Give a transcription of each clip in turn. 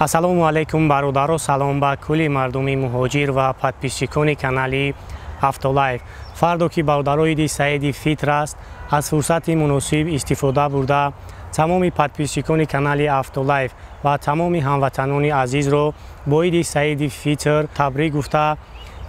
ассалому алайкум бародаро, салом ба кулли мардуми муҳоҷир ва подписчикони канали Автолайф. Фардо ки бародаро иди Саиди Фитр аст, аз фурсати муносиб истифода бурда тамоми подписчикони канали Автолайф ва тамоми ҳамватанони азизро бо иди Саиди Фитр табрик гуфта,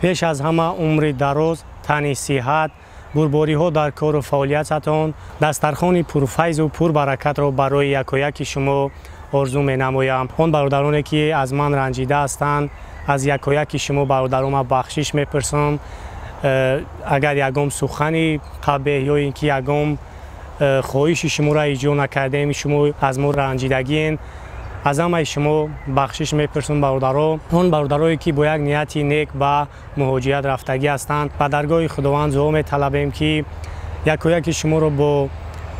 пеш аз ҳама умри дароз, тани сиҳат, бурбориҳо дар кору фаъолиятатон, дастархони пурфайзу пурбаракатро барои якояки шумо орзу менамоям. Он бародароне ки аз ман ранҷида ҳастанд, аз якояки шумо бародарома бахшиш мепурсам. агар ягон сухани қабеҳ ё ин ки ягон хоҳиши шуморо иҷро накардаем, шумо аз мо ранҷидагиен, аз ҳамаи шумо бахшиш мепурсам бародаро. он бародарое ки бо як нияти нек ба муҳоҷират рафтагӣ ҳастанд, ба даргоҳи худованд дуо металабем ки якояки шуморо бо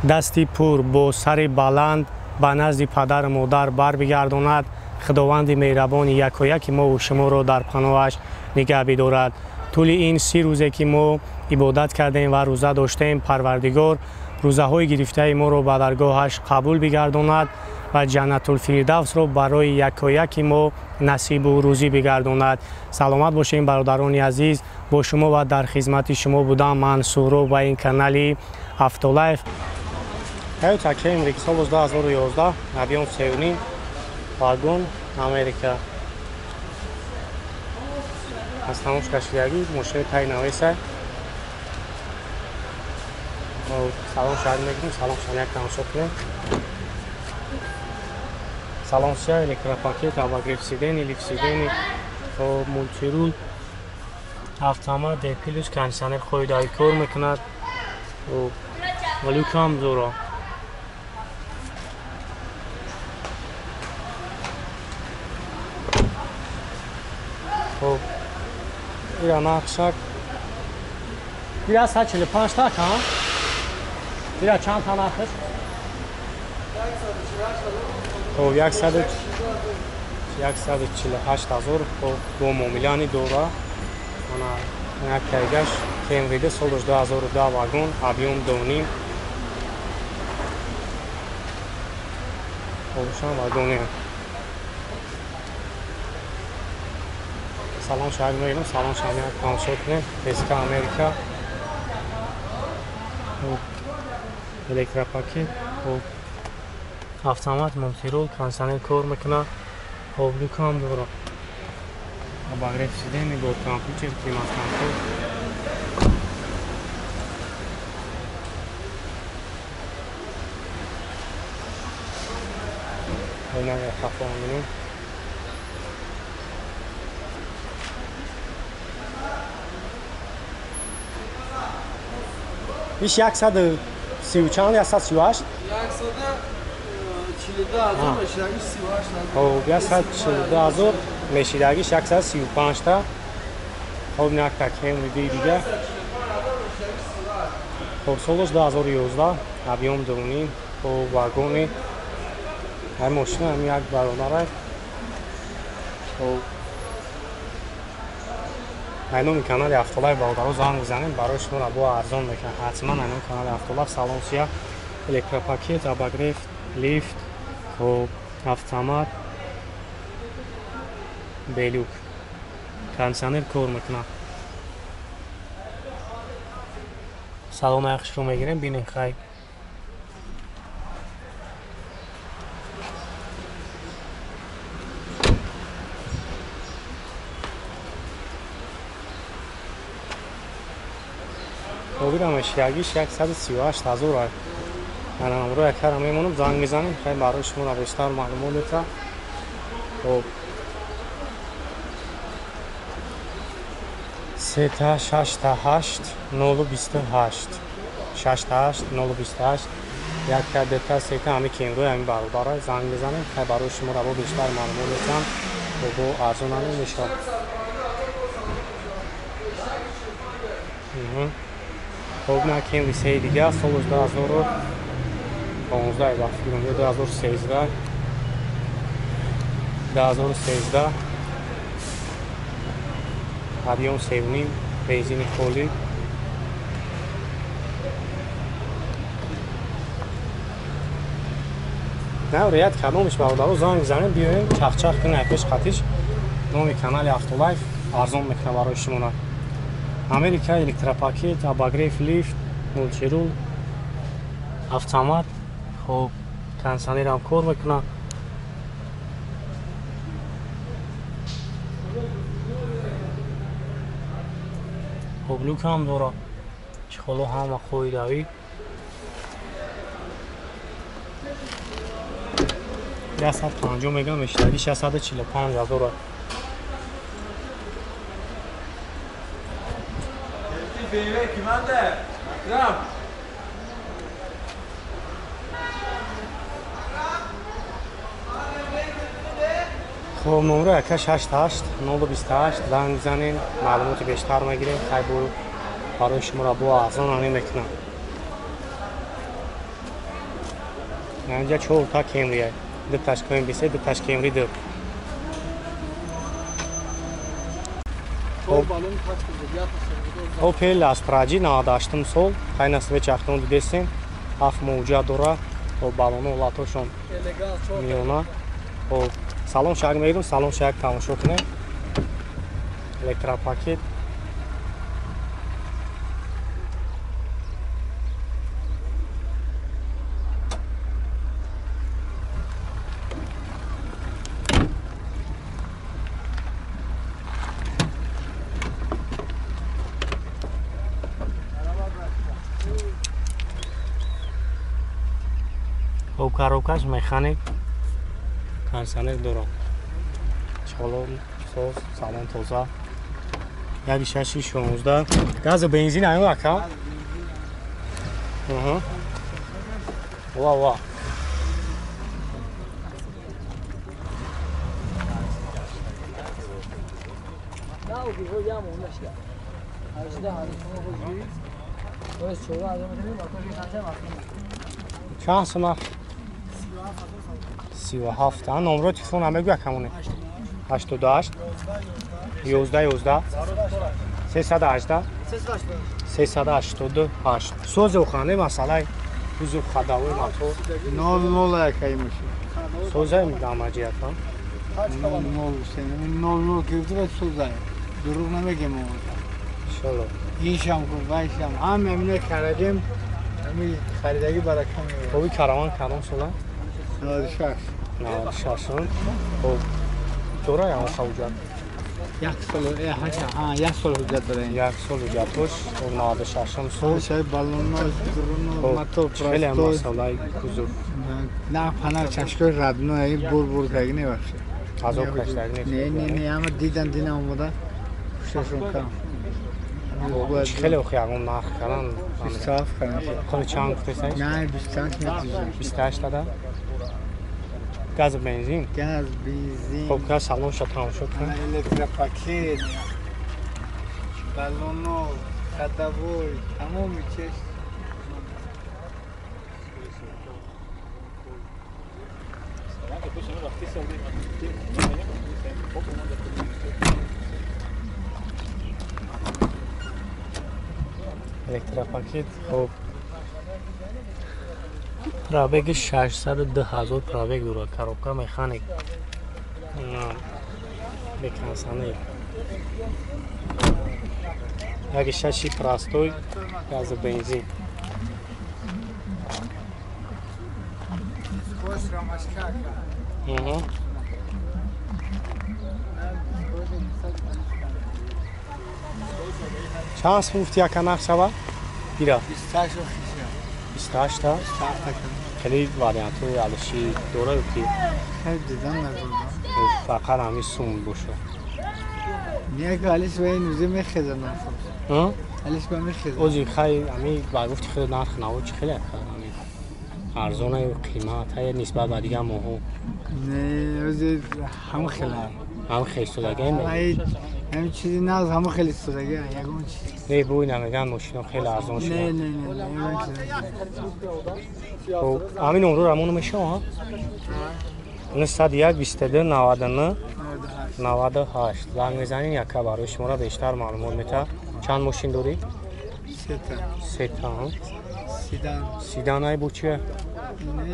дасти пур, бо сари баланд ба назди падару модар барбигардонад. худованди меҳрабони якояки мову шуморо дар паноҳаш нигаҳ бидорад. тӯли ин 30 рӯзе ки мо ибодат кардем ва рӯза доштем, парвардигор рӯзаҳои гирифтаи моро ба даргоҳаш қабул бигардонад ва ҷаннатулфирдавсро барои якояки мо насибу рӯзӣ бигардонад. саломат бошем бародарони азиз, бо шумо ва дар хизмати шумо будам ман Суҳроб ва ин канали Автолайф. Ҳайотаки имрик сол 2011 авион севним вагон Америка. аз тамош кашидагӣ мошини тай навеса. салон шаҳр мегирем, салон шаҳр як тамошо кунем. салон ся электропакет, обогрев сидени, лифт сидени, мультирул, автомат, дплюс, кондиционер хоидаи кор мекунад. люкам зӯро. ира нақшак ира 145 так ҳам ира чанд та нақш 148,000 бо муомилани дора. ана як тайгаш кемриде сол 2010 вагон объем 2.5 обшан вагоне. салон шаҳр мегирем, салон шаҳр як тамошо кунем. Эска Америка, электропакет, автомат, мультирул, кондиционер кор мекунад, люкам дора, обогрев сидени, бо компютер, климат контрол. ойнаи хафон бинем. иш 130 чанд 138 142,000 мешидагиш 135 та. хоб як такем видеи дига. хоб сол 2011 объем 2.5 бо вагони ҳай мошина ҳам як бародарай. айноми канали Автолайф бародаро занг бизанем, барои шуморо бо арзон мекунад. ҳатман айноми канали Автолайф. салон сия электропакет, обогрев, лифт, автомат, белюк, кондиционер кор мекунад. салони яхширо мегирем, бинем хай. обира мешидагиш 138,000. ана амро якара мемонам, занг мезанем, хай барои шуморо бештар маълумот мекунам. хоб 38 028 68 028 як кадета сета ҳами кемрои ҳами бародарай. занг мезанем, хай барои шуморо бо бештар маълумот мекунам. бо арзонане мешавад. хоб накем висеи дига сол 2015 вақтигам 2013 объем 7.5 бензини холӣ. نه ریاد کدامش برادرو زنگ بزنید بیاین چخ کنه یکش خطیش نام کانال автолайف ارزان میکنه برای شما امریکا الکتروپاکت اباگریف لیفت مولچرول автомат خب کنسانیر هم کار میکنه خب لوک هم داره چخلو هم خوی دوی 650 میگم اشتری 645 داره خب نمره یکش 88 028 زنگ بزنین معلومات بیشتر میگیریم خیلی برای شما را با ارزان میکنم اینجا 4 تا کیمریه دو تاش کوین بیسه دو تاش کیمری دو اوپل اسپراجی ناداشتم سول خیلی نصفه چختون دیدستیم هفت موجه دوره و بالون اولاتوشون میونه و سالون شاک میگیرم سالون شاک تماشا کنه الکتروپاکت کاروکاش مکانیک کنسانر دوران چالون سوز سالن توزا یکی 616 گاز بنزین اینو اکا وا چند سمه 37 نمره تلفن هم بگو کمونه 88 11 318 388 سوز و خانه مسئله بزرگ خداوی موتور 00 یکی میشه سوزه میگم اجیت ها 00 گرفته باید سوزه دروغ نمیگم شلو این شم کن وای شم هم امینه کردیم همین خریدگی برای کمی خوبی کاروان کدام سوله 96 شاشون خب دوره یا حجت یک سال حجت داره یک سال حجتش و 96 سال شای بالون درون ماتو خیلی هم مسئله بزرگ نه پناه چشکای ردنو ای بور کردی نبخشه از او کشتگ نیست نه اما دیدن اومده خوششون کم خیلی خیابون نرخ کردن 27 کردن خیلی چند گفته نه 28 متر 28 داده گاز بنزین گاز بنزین خب گاز سالون شد تمام شد الکتروپاکت بالونو خداوی تمام میشه الکتروپاکت خب پرابگ 610,000 پرابگ داره کاروبکا مکانیک بکنسانه یک شاشی پراستوی گاز بنزین چند سموفتی ها کنار شوا؟ بیرا 28 تا؟ خیلی واریانت های علشی دوره بکی خیلی دیدم نبودم فقط همی سوم بوشو نیه که علیش باید نوزه میخیزم نفرم علیش باید میخیزم اوزی خیلی همی باید گفتی خیلی نرخ نواد چه خیلی ارزانه و قیمت های نسبت به دیگه موهو نه اوزی همه خیلی هم خیلی سودگه همین چیزی نه از همه خیلی سودگه یکون چیز نه بوی نمیگن ماشینا خیلی ارزان شده نه خب همین نمره رمونو میشه ها 901 22 99 98 زنگ میزنین یکا برای شما را بیشتر معلومات میده چند ماشین داری؟ 3 تا 3 تا سیدان های بود چیه؟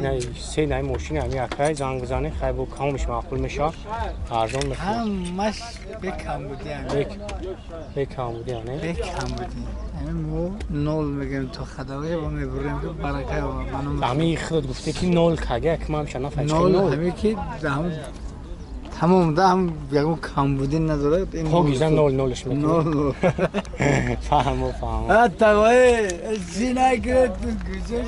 نه سه نه ماشین همی اکای زنگ بزنه خیلی بود کامش معقول میشه ارزان میشه همش بکم بودی بکم بودی نه؟ بکم بودی مو نول میگم تو خداوی و میبریم که برکه و منو همی خود گفته که نول کگه که من شنا فهمش نول همی که تمام ده هم یکم کم بودی نداره ها گیزن نول نولش میکنه نول فهمو حتی وای چی نکرد تو گوشه